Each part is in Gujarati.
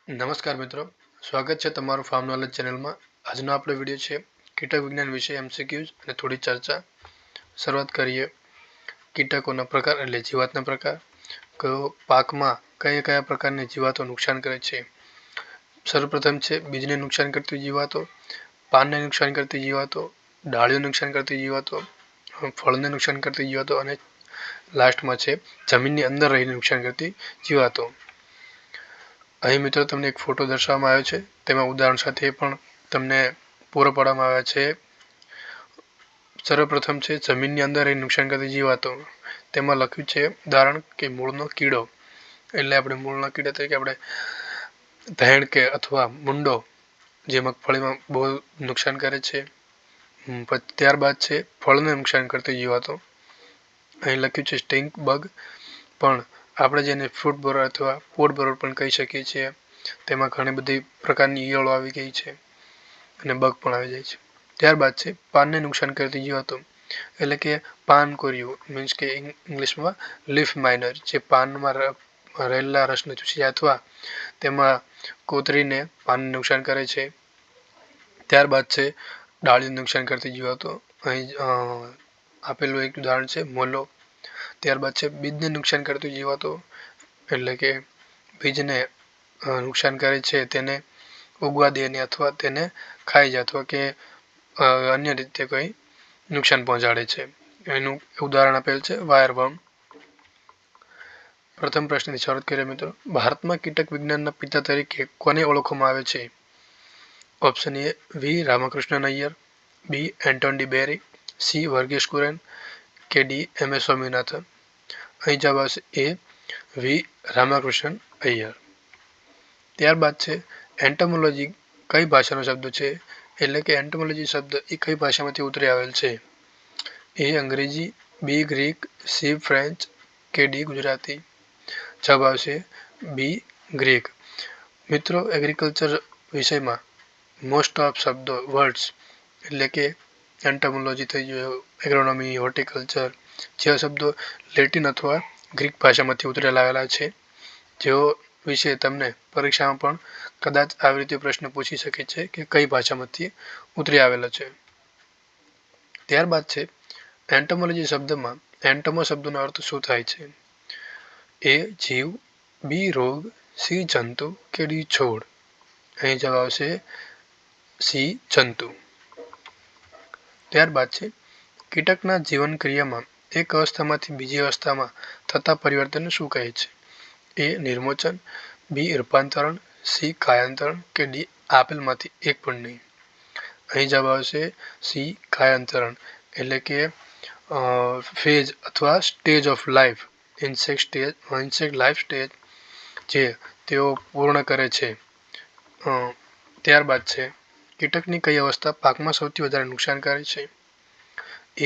નમસ્કાર મિત્રો, સ્વાગત છે તમારું ફાર્મ નોલેજ ચેનલમાં। આજનો આપણો વિડીયો છે કીટક વિજ્ઞાન વિશે MCQs અને થોડી ચર્ચા। શરૂઆત કરીએ। કીટકોના પ્રકાર એટલે જીવાતના પ્રકાર। પાકમાં કયા કયા પ્રકારની જીવાતો નુકસાન કરે છે। સર્વપ્રથમ છે બીજને નુકસાન કરતી જીવાતો, પાનને નુકસાન કરતી જીવાતો, ડાળીઓને નુકસાન કરતી જીવાતો, ફળને નુકસાન કરતી જીવાતો અને લાસ્ટમાં છે જમીનની અંદર રહીને નુકસાન કરતી જીવાતો। અહીં મિત્રો તમને એક ફોટો દર્શાવવામાં આવ્યો છે, તેમાં ઉદાહરણ સાથે પણ તમને પૂરો પાડવામાં આવ્યા છે। સર્વપ્રથમ છે જમીનની અંદર રહીને નુકસાન કરતી જીવાતો। તેમાં લખ્યું છે ઉદાહરણ કે મૂળનો કીડો, એટલે આપણે મૂળના કીડા તરીકે આપણે ધૈણ કે અથવા મુંડો જે મગફળીમાં બહુ નુકસાન કરે છે। ત્યારબાદ છે ફળને નુકસાન કરતી જીવાતો। અહીં લખ્યું છે સ્ટિંક બગ, પણ આપણે જેને ફ્રૂટ બોરર અથવા પોટ બોરર પણ કહી શકીએ છીએ। તેમાં ઘણી બધી પ્રકારની ઈયળો આવી ગઈ છે અને બગ પણ આવી જાય છે। ત્યારબાદ છે પાનને નુકસાન કરતી જીવાતો, એટલે કે પાન કોરિયું, મીન્સ કે ઇંગ્લિશમાં લીફ માઇનર, જે પાનમાં રહેલા રસને ચૂસી જાય અથવા તેમાં કોતરીને પાનને નુકસાન કરે છે। ત્યારબાદ છે ડાળીને નુકસાન કરતી જીવાતો। અહીં આપેલું એક ઉદાહરણ છે મોલો। ત્યારબાદ છે બીજને નુકસાન કરતી જીવાતો, એટલે કે બીજને નુકસાન કરે છે, તેને ઉગવા દે નહીં અથવા તેને ખાઈ જાય અથવા કે અન્ય રીતે કોઈ નુકસાન પહોંચાડે છે। એનું ઉદાહરણ આપેલ છે વાયરવર્મ। પ્રથમ પ્રશ્નની શરૂઆત કરીએ મિત્રો। ભારતમાં કીટક વિજ્ઞાનના પિતા તરીકે કોને ઓળખવામાં આવે છે? Option A V Ramakrishnan Iyer, B Anton D Berry, C Verghese Kurien કે ડી MS સ્વામીનાથન। અહીં જવાબ આવશે એ વી રામકૃષ્ણન અય્યર। ત્યારબાદ છે એન્ટોમોલોજી કઈ ભાષાનો શબ્દ છે, એટલે કે એન્ટોમોલોજી શબ્દ એ કઈ ભાષામાંથી ઉતરી આવેલ છે? એ અંગ્રેજી, બી ગ્રીક, સી ફ્રેન્ચ કે ડી ગુજરાતી। જવાબ આવશે બી ગ્રીક। મિત્રો, એગ્રીકલ્ચર વિષયમાં મોસ્ટ ઓફ શબ્દો વર્ડ્સ, એટલે કે એન્ટોમોલોજી થઈ ગયું, એગ્રોનોમી, હોર્ટિકલ્ચર જેવા શબ્દો લેટિન અથવા ગ્રીક ભાષામાંથી ઉતરેલા આવેલા છે, જેઓ વિશે તમને પરીક્ષામાં પણ કદાચ આવી રીતે પ્રશ્ન પૂછી શકે છે કે કઈ ભાષામાંથી ઉતરી આવેલો છે। ત્યારબાદ છે એન્ટોમોલોજી શબ્દમાં એન્ટોમો શબ્દનો અર્થ શું થાય છે? એ જીવ, બી રોગ, સી જંતુ કે ડી છોડ। અહીં જવાબ આવશે સી જંતુ। ત્યારબાદ છે કીટકના જીવન ક્રિયામાં એક અવસ્થામાંથી બીજી અવસ્થામાં થતા પરિવર્તનને શું કહે છે? એ નિર્મોચન, બી રૂપાંતરણ, સી કાયાંતરણ કે ડી આપેલમાંથી એક પણ નહીં। અહીં જવાબ આવશે સી કાયાંતરણ, એટલે કે ફેઝ અથવા stage of life, insect life stage જે તેઓ પૂર્ણ કરે છે। ત્યારબાદ છે કીટકની કઈ અવસ્થા પાકમાં સૌથી વધારે નુકસાન કરે છે?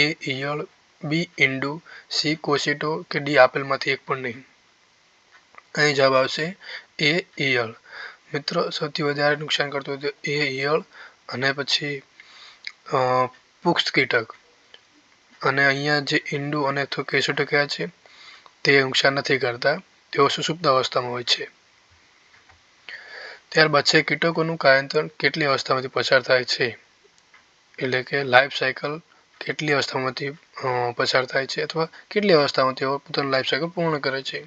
એ ઈયળ, બી ઈંડુ, સી કોશેટો કે ડી આપેલમાંથી એક પણ નહીં। અહીં જવાબ આવશે એ ઈયળ। મિત્રો, સૌથી વધારે નુકસાન કરતું હોય તો એ ઈયળ અને પછી પુખ્ત કીટક, અને અહીંયા જે ઈંડુ અને કેસુટો કયા છે તે નુકસાન નથી કરતા, તેઓ સુષુપ્ત અવસ્થામાં હોય છે। ત્યારબાદ છે કીટકોનું કાયાંતરણ કેટલી અવસ્થામાંથી પસાર થાય છે, એટલે કે લાઈફ સાયકલ કેટલી અવસ્થામાંથી પસાર થાય છે અથવા કેટલી અવસ્થામાં તેઓ પોતાનું લાઈફ સાયકલ પૂર્ણ કરે છે?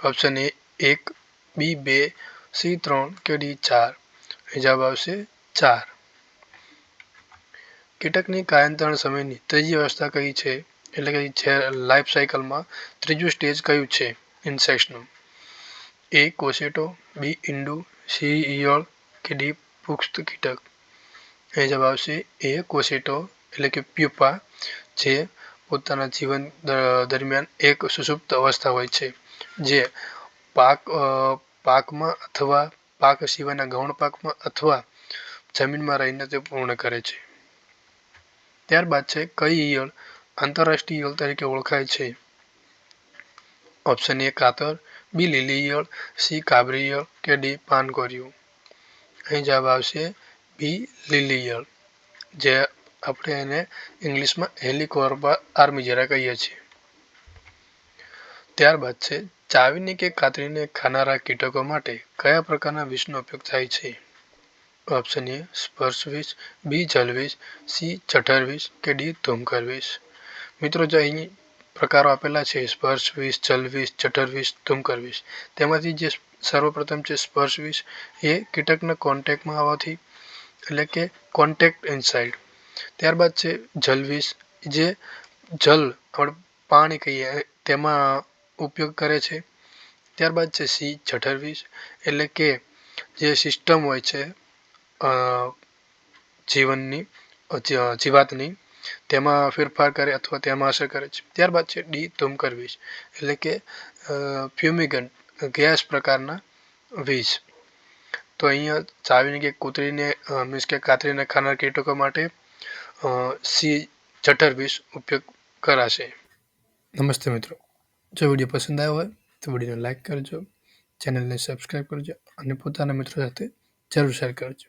ઓપ્શન એ 1, બી 2, સી 3 કે ડી 4। અહીં જવાબ આવશે 4। કીટકની કાયાંતરણ સમયની ત્રીજી અવસ્થા કઈ છે, એટલે કે જે લાઈફ સાયકલમાં ત્રીજું સ્ટેજ કયું છે ઇન્સેક્ટ્સનું? એ કોશેટો, બી ઈંડુ, સી ઈયળ કે ડી પુખ્ત કીટક। અહીં જવાબ આવશે એ કોશેટો, એટલે કે પ્યુપા, જે પોતાના જીવન દરમિયાન એક સુષુપ્ત અવસ્થા હોય છે, જે પાકમાં અથવા પાક સિવાયના ગૌણ પાકમાં અથવા જમીનમાં રહીને તે પૂર્ણ કરે છે। ત્યારબાદ છે કઈ ઈયળ આંતરરાષ્ટ્રીય ઈયળ તરીકે ઓળખાય છે? ઓપ્શન એ કાતર, બી લીલી ઈયળ, સી કાબરી ઈયળ કે ડી પાનકોરિયું। અહીં જવાબ આવશે બી લીલી ઈયળ, જે આપણે એને ઇંગ્લિશમાં હેલિકોર્પા આર્મિજેરા કહીએ છીએ। ત્યારબાદ છે ચાવીને કે કાતરીને ખાનારા કીટકો માટે કયા પ્રકારના વિષનો ઉપયોગ થાય છે? ઓપ્શન એ સ્પર્શ વિષ, બી જલ વિષ, સી જઠર વિષ કે ડી ધૂમકર વિષ. મિત્રો જો અહીં પ્રકારો આપેલા છે સ્પર્શ વિષ, જલ વિષ, જઠર વિષ, ધૂમકર વિષ. તેમાંથી જે સર્વપ્રથમ છે સ્પર્શ વિષ એ કીટકના કોન્ટેક્ટમાં આવવાથી એટલે કે કોન્ટેક્ટ ઇનસાઇડ. ત્યારબાદ છે જલ વિષ જે જલ આપણે પાણી કહીએ તેમાં ઉપયોગ કરે છે. ત્યારબાદ છે સી જઠર વિષ એટલે કે જે સિસ્ટમ હોય છે જીવનની જીવાતની તેમાં ફેરફાર કરે અથવા તેમાં અસર કરે છે. ત્યારબાદ છે ડી ધૂમકર વિષ એટલે કે ફ્યુમિગન્ટ ગેસ પ્રકારના વિષ. તો અહીંયા ચાવીને કે કૂતરીને મીન્સ કે કાતરીને ખાનાર કીટકો માટે સી જઠર વિષ ઉપયોગ કરાશે. નમસ્તે મિત્રો, જો વિડીયો પસંદ આવ્યો હોય તો વિડીયોને લાઈક કરજો, ચેનલને સબસ્ક્રાઈબ કરજો અને પોતાના મિત્રો સાથે જરૂર શેર કરજો.